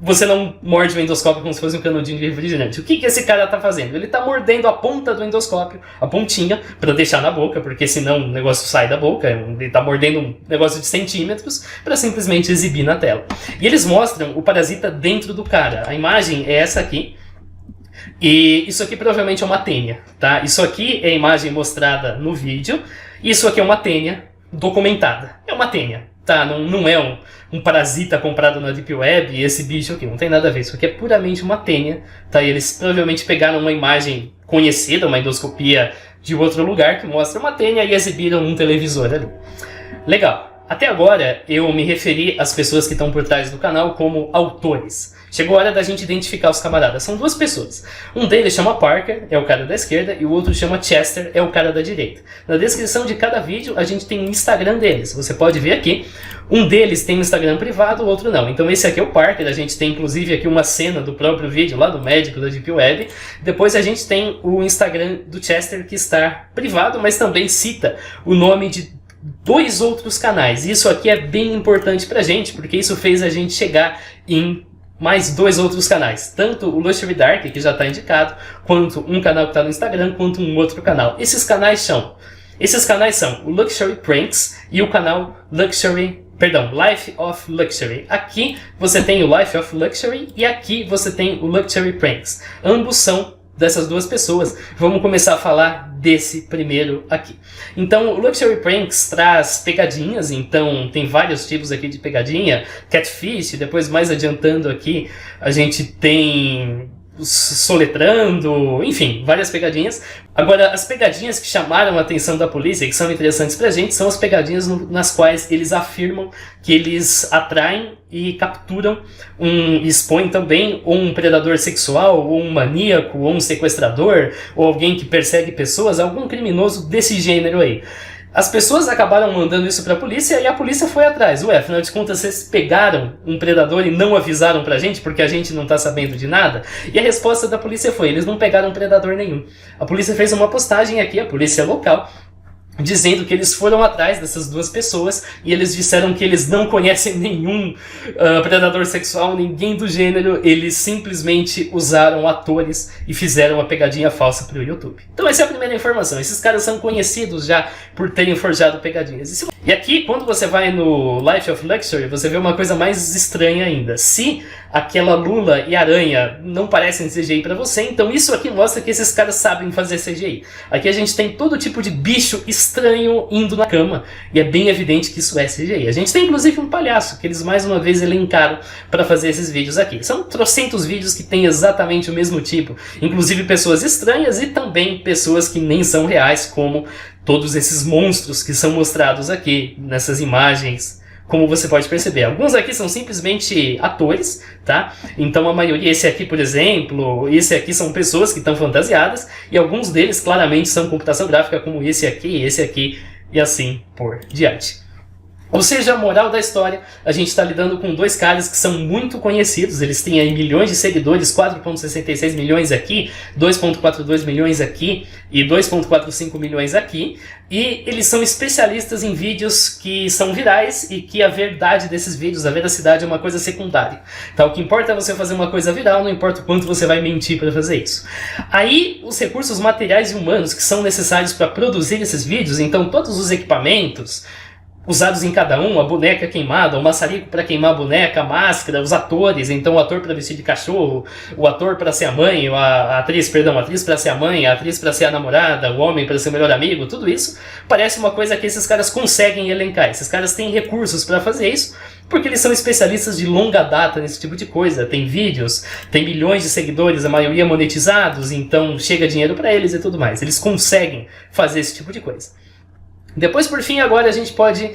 você não morde o endoscópio como se fosse um canudinho de refrigerante. O que esse cara tá fazendo? Ele tá mordendo a ponta do endoscópio, a pontinha, para deixar na boca, porque senão o negócio sai da boca. Ele tá mordendo um negócio de centímetros para simplesmente exibir na tela. E eles mostram o parasita dentro do cara. A imagem é essa aqui. E isso aqui provavelmente é uma tênia, tá? Isso aqui é a imagem mostrada no vídeo. Isso aqui é uma tênia documentada. É uma tênia, tá? Não é um parasita comprado na Deep Web, e esse bicho aqui não tem nada a ver. Isso aqui é puramente uma tênia, tá? E eles provavelmente pegaram uma imagem conhecida, uma endoscopia de outro lugar que mostra uma tênia e exibiram num televisor ali. Legal. Até agora, eu me referi às pessoas que estão por trás do canal como autores. Chegou a hora da gente identificar os camaradas. São duas pessoas. Um deles chama Parker, é o cara da esquerda, e o outro chama Chester, é o cara da direita. Na descrição de cada vídeo, a gente tem o Instagram deles. Você pode ver aqui. Um deles tem um Instagram privado, o outro não. Então esse aqui é o Parker, a gente tem inclusive aqui uma cena do próprio vídeo lá do médico da Deep Web. Depois a gente tem o Instagram do Chester que está privado, mas também cita o nome de 2 outros canais. Isso aqui é bem importante pra gente, porque isso fez a gente chegar em mais 2 outros canais. Tanto o Luxury Dark, que já está indicado, quanto um canal que está no Instagram, quanto um outro canal. Esses canais são o Luxury Pranks e o canal Life of Luxury. Aqui você tem o Life of Luxury e aqui você tem o Luxury Pranks. Ambos são dessas duas pessoas. Vamos começar a falar desse primeiro aqui. Então, o Luxury Pranks traz pegadinhas, então tem vários tipos aqui de pegadinha. Catfish, depois mais adiantando aqui, a gente tem soletrando, enfim, várias pegadinhas. Agora, as pegadinhas que chamaram a atenção da polícia e que são interessantes pra gente são as pegadinhas nas quais eles afirmam que eles atraem e capturam expõem também ou um predador sexual, ou um maníaco, ou um sequestrador, ou alguém que persegue pessoas, algum criminoso desse gênero aí. As pessoas acabaram mandando isso pra polícia e a polícia foi atrás. Ué, afinal de contas, vocês pegaram um predador e não avisaram pra gente porque a gente não tá sabendo de nada? E a resposta da polícia foi, eles não pegaram predador nenhum. A polícia fez uma postagem aqui, a polícia local, dizendo que eles foram atrás dessas duas pessoas e eles disseram que eles não conhecem nenhum predador sexual, ninguém do gênero, eles simplesmente usaram atores e fizeram uma pegadinha falsa pro YouTube. Então essa é a primeira informação, esses caras são conhecidos já por terem forjado pegadinhas. E aqui, quando você vai no Life of Luxury, você vê uma coisa mais estranha ainda. Se aquela lula e aranha não parecem CGI pra você, então isso aqui mostra que esses caras sabem fazer CGI. Aqui a gente tem todo tipo de bicho estranho indo na cama, e é bem evidente que isso é CGI. A gente tem inclusive um palhaço, que eles mais uma vez elencaram para fazer esses vídeos aqui. São trocentos vídeos que têm exatamente o mesmo tipo, inclusive pessoas estranhas e também pessoas que nem são reais, como todos esses monstros que são mostrados aqui nessas imagens. Como você pode perceber, alguns aqui são simplesmente atores, tá? Então a maioria, esse aqui por exemplo, esse aqui são pessoas que estão fantasiadas, e alguns deles claramente são computação gráfica, como esse aqui, e assim por diante. Ou seja, a moral da história, a gente está lidando com 2 caras que são muito conhecidos, eles têm aí milhões de seguidores, 4,66 milhões aqui, 2,42 milhões aqui e 2,45 milhões aqui, e eles são especialistas em vídeos que são virais e que a verdade desses vídeos, a veracidade é uma coisa secundária. Então o que importa é você fazer uma coisa viral, não importa o quanto você vai mentir para fazer isso. Aí os recursos materiais e humanos que são necessários para produzir esses vídeos, então todos os equipamentos usados em cada um, a boneca queimada, o maçarico para queimar a boneca, a máscara, os atores, então o ator para vestir de cachorro, o ator para ser a mãe, a atriz para ser a mãe, a atriz para ser a namorada, o homem para ser o melhor amigo, tudo isso parece uma coisa que esses caras conseguem elencar. Esses caras têm recursos para fazer isso, porque eles são especialistas de longa data nesse tipo de coisa. Tem vídeos, tem milhões de seguidores, a maioria monetizados, então chega dinheiro para eles e tudo mais. Eles conseguem fazer esse tipo de coisa. Depois, por fim, agora a gente pode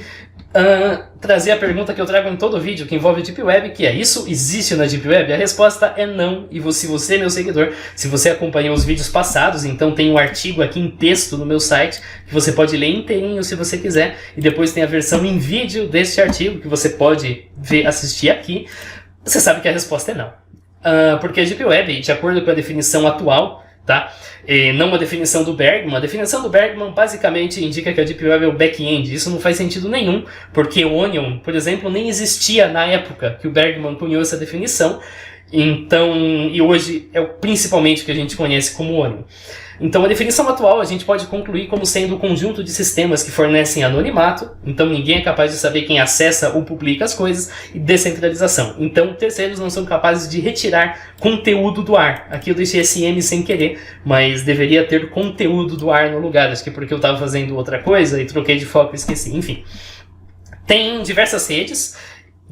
trazer a pergunta que eu trago em todo vídeo que envolve a Deep Web, que é: isso existe na Deep Web? A resposta é não, e se você é meu seguidor, se você acompanhou os vídeos passados, então tem um artigo aqui em texto no meu site, que você pode ler inteirinho se você quiser, e depois tem a versão em vídeo deste artigo, que você pode assistir aqui. Você sabe que a resposta é não. Porque a Deep Web, de acordo com a definição atual, tá? E não a definição do Bergman. A definição do Bergman basicamente indica que a Deep Web é o back-end. Isso não faz sentido nenhum, porque o Onion, por exemplo, nem existia na época que o Bergman cunhou essa definição. Então, e hoje é principalmente o que a gente conhece como Onion. Então a definição atual a gente pode concluir como sendo um conjunto de sistemas que fornecem anonimato, então ninguém é capaz de saber quem acessa ou publica as coisas, e descentralização. Então terceiros não são capazes de retirar conteúdo do ar. Aqui eu deixei esse M sem querer, mas deveria ter conteúdo do ar no lugar, acho que porque eu estava fazendo outra coisa e troquei de foco e esqueci, enfim. Tem diversas redes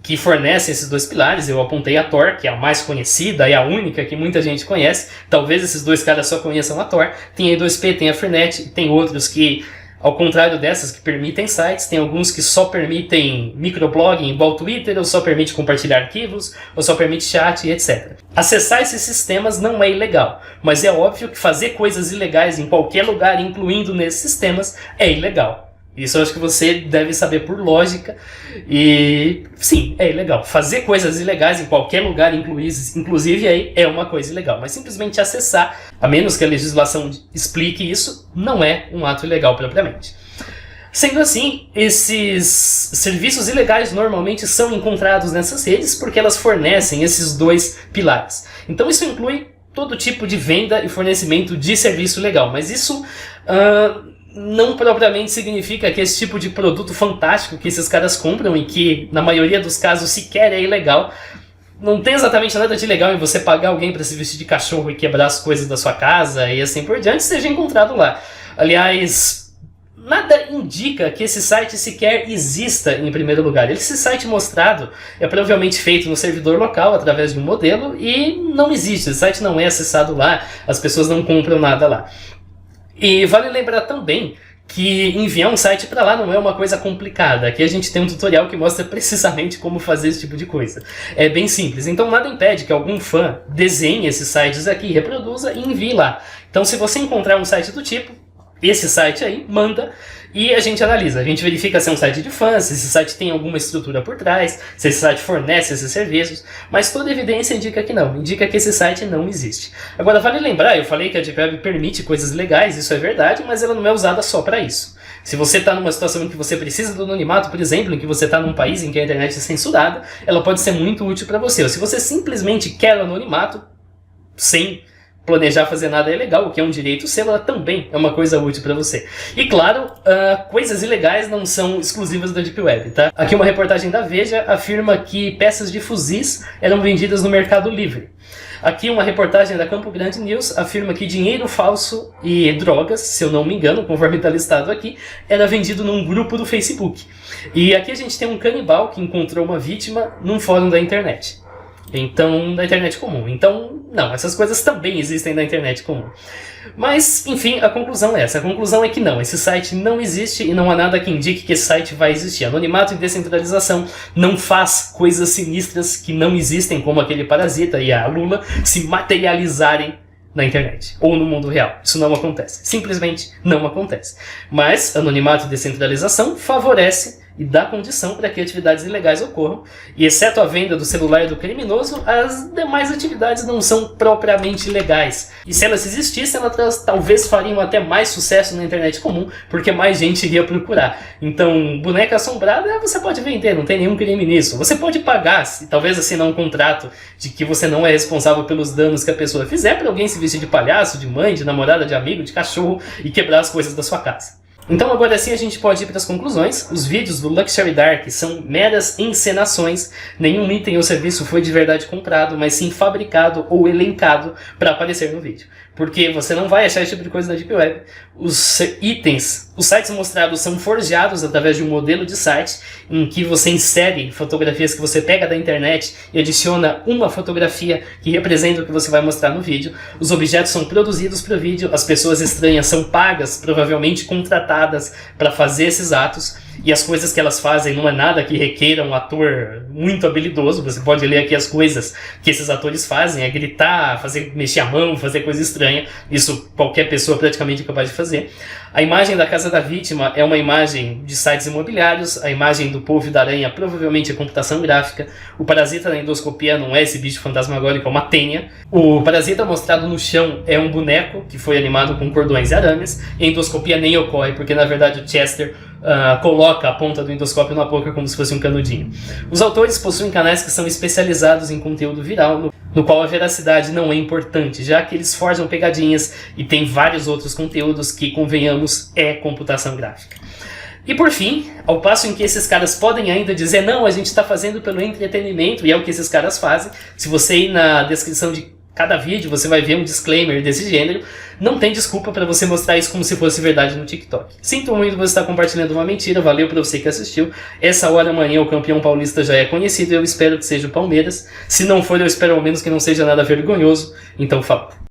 que fornecem esses 2 pilares. Eu apontei a Tor, que é a mais conhecida e a única que muita gente conhece. Talvez esses 2 caras só conheçam a Tor. Tem a E2P, tem a Freenet, tem outros que Ao contrário dessas que permitem sites, tem alguns que só permitem microblogging, igual Twitter, ou só permite compartilhar arquivos, ou só permite chat e etc. Acessar esses sistemas não é ilegal, mas é óbvio que fazer coisas ilegais em qualquer lugar, incluindo nesses sistemas, é ilegal. Isso eu acho que você deve saber por lógica. E sim, é ilegal. Fazer coisas ilegais em qualquer lugar, inclusive aí, é uma coisa ilegal. Mas simplesmente acessar, a menos que a legislação explique isso, não é um ato ilegal propriamente. Sendo assim, esses serviços ilegais normalmente são encontrados nessas redes porque elas fornecem esses dois pilares. Então isso inclui todo tipo de venda e fornecimento de serviço legal. Mas isso não propriamente significa que esse tipo de produto fantástico que esses caras compram e que, na maioria dos casos, sequer é ilegal, não tem exatamente nada de legal em você pagar alguém para se vestir de cachorro e quebrar as coisas da sua casa e assim por diante, seja encontrado lá. Aliás, nada indica que esse site sequer exista em primeiro lugar. Esse site mostrado é provavelmente feito no servidor local através de um modelo e não existe. Esse site não é acessado lá, as pessoas não compram nada lá. E vale lembrar também que enviar um site para lá não é uma coisa complicada. Aqui a gente tem um tutorial que mostra precisamente como fazer esse tipo de coisa. É bem simples. Então nada impede que algum fã desenhe esses sites aqui, reproduza e envie lá. Então se você encontrar um site do tipo, esse site aí, manda e a gente analisa. A gente verifica se é um site de fãs, se esse site tem alguma estrutura por trás, se esse site fornece esses serviços, mas toda evidência indica que não, indica que esse site não existe. Agora vale lembrar, eu falei que a Deep Web permite coisas legais, isso é verdade, mas ela não é usada só para isso. Se você está numa situação em que você precisa do anonimato, por exemplo, em que você está num país em que a internet é censurada, ela pode ser muito útil para você. Ou se você simplesmente quer o anonimato, sem planejar fazer nada é legal, o que é um direito seu, ela também é uma coisa útil para você. E claro, coisas ilegais não são exclusivas da Deep Web, tá? Aqui uma reportagem da Veja afirma que peças de fuzis eram vendidas no Mercado Livre. Aqui uma reportagem da Campo Grande News afirma que dinheiro falso e drogas, se eu não me engano, conforme está listado aqui, era vendido num grupo do Facebook. E aqui a gente tem um canibal que encontrou uma vítima num fórum da internet. Então, na internet comum. Então, não, essas coisas também existem na internet comum. Mas, enfim, a conclusão é essa. A conclusão é que não, esse site não existe e não há nada que indique que esse site vai existir. Anonimato e descentralização não faz coisas sinistras que não existem, como aquele parasita e a Lula, se materializarem na internet ou no mundo real. Isso não acontece. Simplesmente não acontece. Mas anonimato e descentralização favorece e dá condição para que atividades ilegais ocorram, e exceto a venda do celular do criminoso, as demais atividades não são propriamente legais. E se elas existissem, elas talvez fariam até mais sucesso na internet comum, porque mais gente iria procurar. Então, boneca assombrada você pode vender, não tem nenhum crime nisso. Você pode pagar, talvez assinar um contrato de que você não é responsável pelos danos que a pessoa fizer para alguém se vestir de palhaço, de mãe, de namorada, de amigo, de cachorro e quebrar as coisas da sua casa. Então agora sim a gente pode ir para as conclusões. Os vídeos do Luxury Dark são meras encenações, nenhum item ou serviço foi de verdade comprado, mas sim fabricado ou elencado para aparecer no vídeo. Porque você não vai achar esse tipo de coisa na Deep Web. Os itens, os sites mostrados são forjados através de um modelo de site em que você insere fotografias que você pega da internet e adiciona uma fotografia que representa o que você vai mostrar no vídeo. Os objetos são produzidos para o vídeo, as pessoas estranhas são pagas, provavelmente contratadas para fazer esses atos. E as coisas que elas fazem não é nada que requeira um ator muito habilidoso. Você pode ler aqui as coisas que esses atores fazem. É gritar, mexer a mão, fazer coisa estranha. Isso qualquer pessoa praticamente é capaz de fazer. A imagem da casa da vítima é uma imagem de sites imobiliários. A imagem do polvo e da aranha provavelmente é computação gráfica. O parasita na endoscopia não é esse bicho fantasmagórico, é uma tênia. O parasita mostrado no chão é um boneco que foi animado com cordões e arames. E a endoscopia nem ocorre, porque na verdade o Chester coloca a ponta do endoscópio na boca como se fosse um canudinho. Os autores possuem canais que são especializados em conteúdo viral, no qual a veracidade não é importante, já que eles forjam pegadinhas e tem vários outros conteúdos que, convenhamos, é computação gráfica. E por fim, ao passo em que esses caras podem ainda dizer não, a gente está fazendo pelo entretenimento, e é o que esses caras fazem, se você ir na descrição de cada vídeo você vai ver um disclaimer desse gênero, não tem desculpa para você mostrar isso como se fosse verdade no TikTok. Sinto muito você estar compartilhando uma mentira, valeu para você que assistiu. Essa hora amanhã o campeão paulista já é conhecido e eu espero que seja o Palmeiras. Se não for, eu espero ao menos que não seja nada vergonhoso. Então, falou.